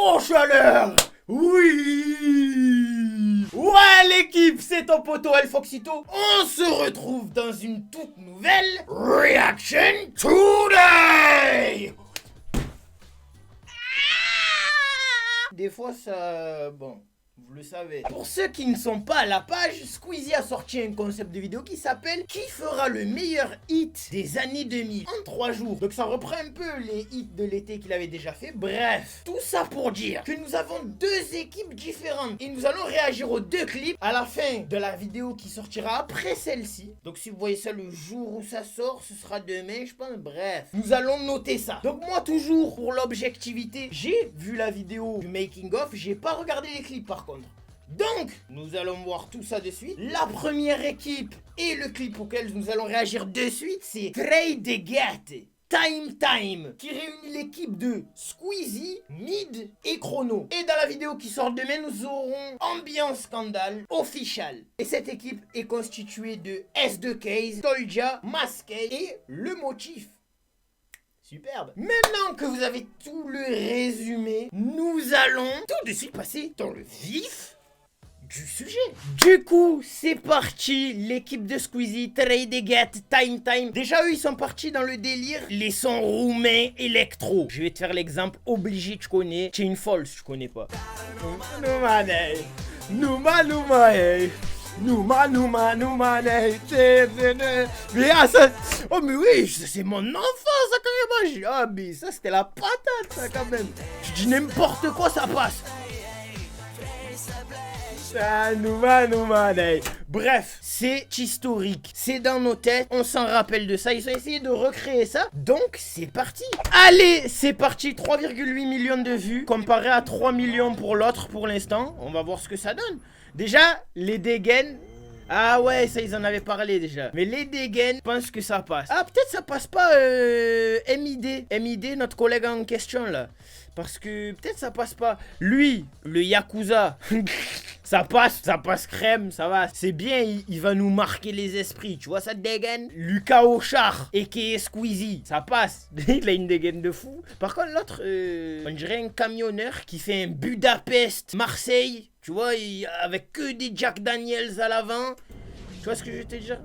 trop chaleur. Oui. Ouais l'équipe, c'est ton poteau El Foxito. On se retrouve dans une toute nouvelle Reaction Today. Des fois ça... bon... vous le savez. Pour ceux qui ne sont pas à la page, Squeezie a sorti un concept de vidéo qui s'appelle Qui fera le meilleur hit des années 2000 en 3 jours. Donc ça reprend un peu les hits de l'été qu'il avait déjà fait. Bref, tout ça pour dire que nous avons deux équipes différentes et nous allons réagir aux deux clips à la fin de la vidéo qui sortira après celle-ci. Donc si vous voyez ça le jour où ça sort, ce sera demain je pense. Bref, nous allons noter ça. Donc moi toujours pour l'objectivité, j'ai vu la vidéo du making of, j'ai pas regardé les clips par contre. Donc, nous allons voir tout ça de suite. La première équipe et le clip auquel nous allons réagir de suite, c'est Trade Get Time, qui réunit l'équipe de Squeezie, Mid et Chrono. Et dans la vidéo qui sort demain, nous aurons Ambiance Scandale Official. Et cette équipe est constituée de S2K, Tolja, Maskey et Le Motif. Superbe. Maintenant que vous avez tout le résumé, nous allons tout de suite passer dans le vif du sujet. Du coup, c'est parti. L'équipe de Squeezie, Trade Get Time. Déjà, eux, ils sont partis dans le délire. Les sons roumains électro. Je vais te faire l'exemple obligé, tu connais. Chain Falls, tu connais pas. Nouma, mais ah, ça... oh mais oui, c'est mon enfant ça carrément. Ah mais ça c'était la patate ça quand même. Je dis n'importe quoi ça passe. Bref, c'est historique, c'est dans nos têtes, on s'en rappelle de ça, ils ont essayé de recréer ça, donc c'est parti. Allez, c'est parti, 3,8 millions de vues, comparé à 3 millions pour l'autre pour l'instant, on va voir ce que ça donne. Déjà, les dégaines, ah ouais, ça ils en avaient parlé déjà. Mais les dégaines, je pense que ça passe. Ah, peut-être ça passe pas MID, notre collègue en question là. Parce que peut-être ça passe pas. Lui, le Yakuza, ça passe crème, ça va. C'est bien, il va nous marquer les esprits. Tu vois ça dégaine. Lucas Auchard, a.k.a. Squeezie, ça passe. Il a une dégaine de fou. Par contre, l'autre, on dirait un camionneur qui fait un Budapest, Marseille. Tu vois, avec que des Jack Daniels à l'avant. Tu vois ce que je veux te dire?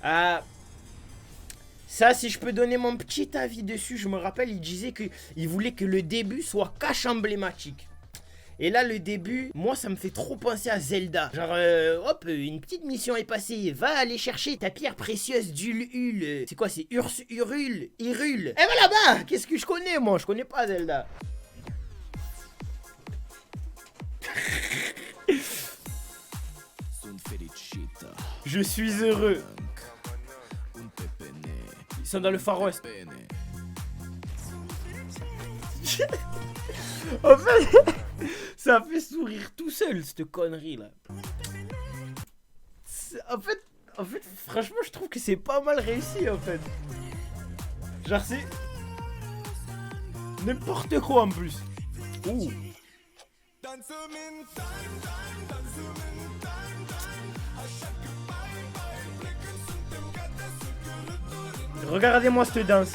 Ah... ça, si je peux donner mon petit avis dessus, je me rappelle, il disait qu'il voulait que le début soit cache emblématique. Et là, le début, moi, ça me fait trop penser à Zelda. Genre, hop, une petite mission est passée. Va aller chercher ta pierre précieuse d'Ulul. C'est quoi, c'est Hyrule. Et va là-bas. Qu'est-ce que je connais, moi? Je connais pas Zelda. Je suis heureux. Ils sont dans le Far West. En fait, ça fait sourire tout seul cette connerie là. En fait, franchement, je trouve que c'est pas mal réussi en fait. Genre c'est n'importe quoi en plus. Ouh. Regardez-moi cette danse.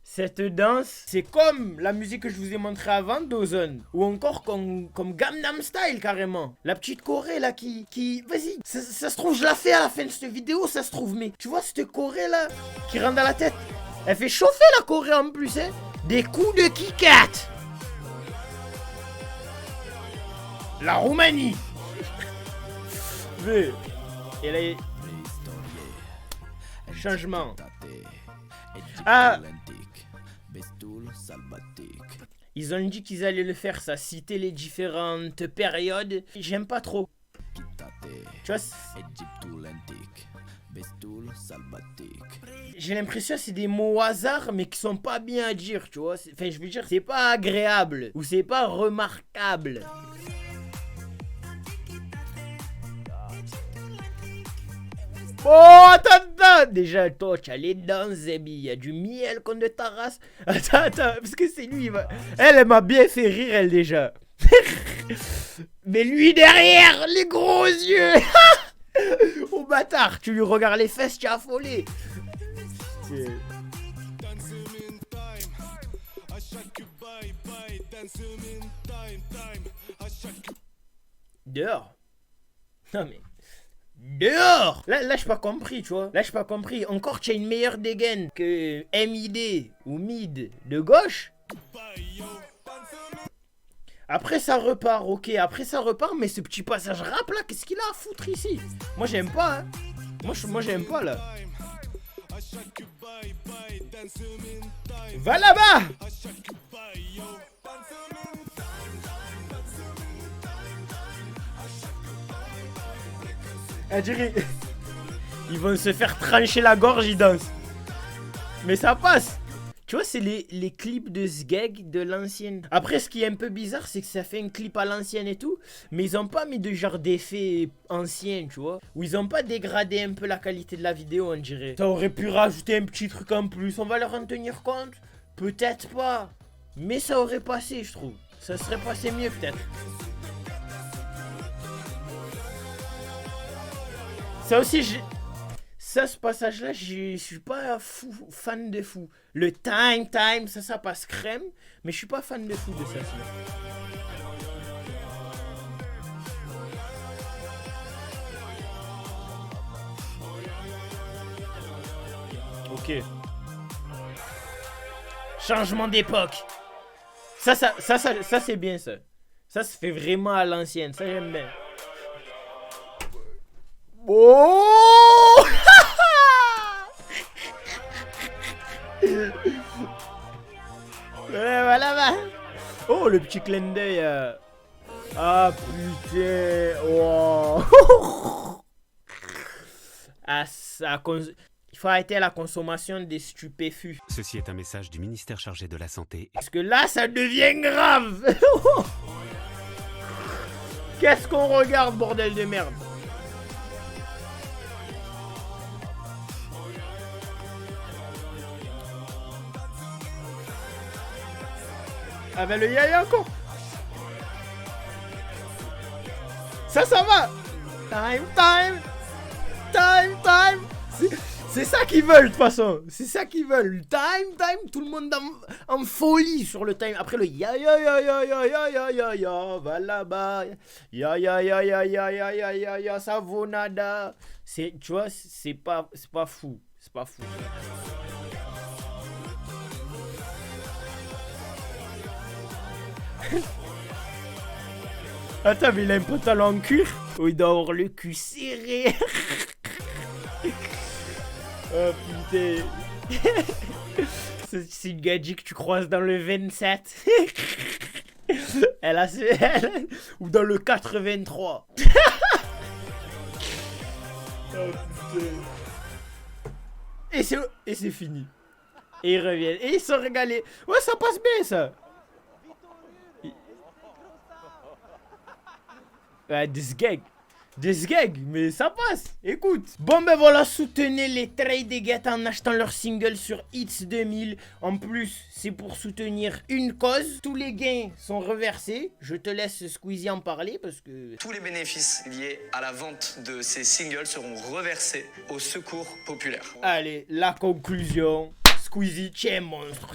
Cette danse, c'est comme la musique que je vous ai montré avant d'Ozone. Ou encore comme Gangnam Style carrément. La petite Corée là qui... Vas-y, ça se trouve je la fais à la fin de cette vidéo, ça se trouve. Mais tu vois cette Corée là qui rentre dans la tête. Elle fait chauffer la Corée en plus hein. Des coups de kick-cat. La Roumanie. Et là, changement. Ah. Ils ont dit qu'ils allaient le faire, ça, citer les différentes périodes. J'aime pas trop. Tu vois, j'ai l'impression que c'est des mots au hasard, mais qui sont pas bien à dire, tu vois. Enfin, je veux dire, c'est pas agréable ou c'est pas remarquable. Oh, attends. Déjà, toi, tu as les dents, Zébi. Il y a du miel qu'on de ta race. Attends, parce que c'est lui. Elle m'a bien fait rire, elle, déjà. Mais lui derrière, les gros yeux. Oh bâtard, tu lui regardes les fesses, tu es affolé. Dehors. Non mais... Dehors. Là j'ai pas compris, tu vois. Là j'ai pas compris. Encore tu as une meilleure dégaine que MID ou mid de gauche. Après ça repart, ok. Après ça repart, mais ce petit passage rap là, qu'est-ce qu'il a à foutre ici? Moi j'aime pas, hein. Moi j'aime pas là. Va là-bas. On dirait... Ils vont se faire trancher la gorge, ils dansent. Mais ça passe. Tu vois, c'est les clips de Sgeg de l'ancienne. Après, ce qui est un peu bizarre, c'est que ça fait un clip à l'ancienne et tout. Mais ils ont pas mis de genre d'effets anciens, tu vois. Ou ils ont pas dégradé un peu la qualité de la vidéo, on dirait. Ça aurait pu rajouter un petit truc en plus. On va leur en tenir compte? Peut-être pas. Mais ça aurait passé, je trouve. Ça serait passé mieux, peut-être. Ça aussi, ça, ce passage-là, je suis pas fan de fou. Le time, ça passe crème. Mais je suis pas fan de fou de ça. Ok. Changement d'époque. Ça c'est bien, ça. Ça se fait vraiment à l'ancienne. Ça, j'aime bien. Oh. Voilà. Oh, le petit clin d'œil. Ah putain. Wow. Ah, ça, il faut arrêter la consommation des stupéfus. Ceci est un message du ministère chargé de la Santé. Parce que là, ça devient grave. Qu'est-ce qu'on regarde, bordel de merde? Ah ben le yaya encore. Ça va. Time. C'est ça qu'ils veulent de toute façon. C'est ça qu'ils veulent. Time. Tout le monde en folie sur le time. Après le ya. Va là-bas. Ya. Ça vaut nada. Tu vois, c'est pas fou. C'est pas fou. Attends, mais il a un pantalon en cuir. Oh, il doit avoir le cul serré. Oh putain. C'est une gadget que tu croises dans le 27. Ou dans le 83. Oh putain. Et c'est fini. Et ils reviennent. Et ils sont régalés. Ouais, ça passe bien ça. Des gags, mais ça passe. Écoute. Bon ben voilà, soutenez les Trade Get en achetant leur single sur Hits 2000. En plus, c'est pour soutenir une cause. Tous les gains sont reversés. Je te laisse Squeezie en parler parce que... Tous les bénéfices liés à la vente de ces singles seront reversés au secours populaire. Allez, la conclusion. Squeezie, tu es monstre.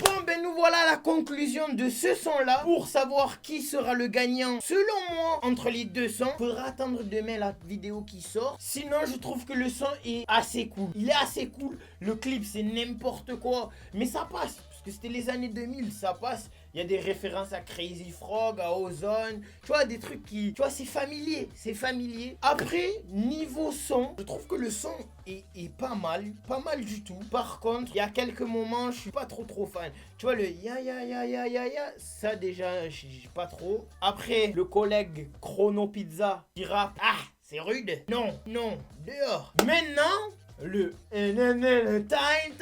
Bon ben nous voilà à la conclusion de ce son là. Pour savoir qui sera le gagnant, selon moi, entre les deux sons, faudra attendre demain la vidéo qui sort. Sinon je trouve que le son est assez cool. Il est assez cool. Le clip c'est n'importe quoi. Mais ça passe. Parce que c'était les années 2000, ça passe. Il y a des références à Crazy Frog, à Ozone. Tu vois, des trucs qui... Tu vois, c'est familier. C'est familier. Après, niveau son, je trouve que le son est pas mal. Pas mal du tout. Par contre, il y a quelques moments, je suis pas trop fan. Tu vois, le ya, ça déjà, j'ai pas trop. Après, le collègue Chrono Pizza qui rappe. Ah, c'est rude. Non, dehors. Maintenant... Le time,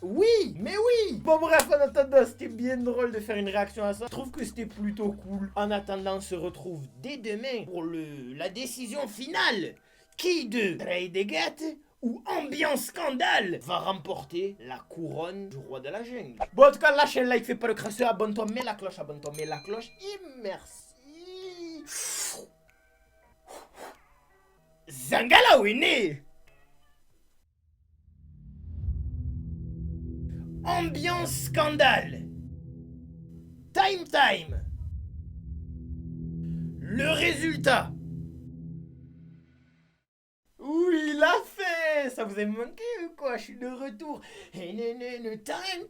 oui, mais oui. Bon bref, en attendant, c'était bien drôle de faire une réaction à ça. Je trouve que c'était plutôt cool. En attendant, on se retrouve dès demain pour la décision finale. Qui de Trade Get ou Ambiance Scandale va remporter la couronne du roi de la jungle? Bon, en tout cas, lâche un like, fais pas le crasseux, abonne-toi, mets la cloche, et merci. Zangala Wene. Ambiance scandale. Time. Le résultat. Oui, il l'a fait. Ça vous a manqué ou quoi? Je suis de retour. Hey, time.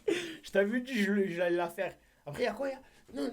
Et je t'avais dit, je allais la faire. Après, il y a quoi? Non.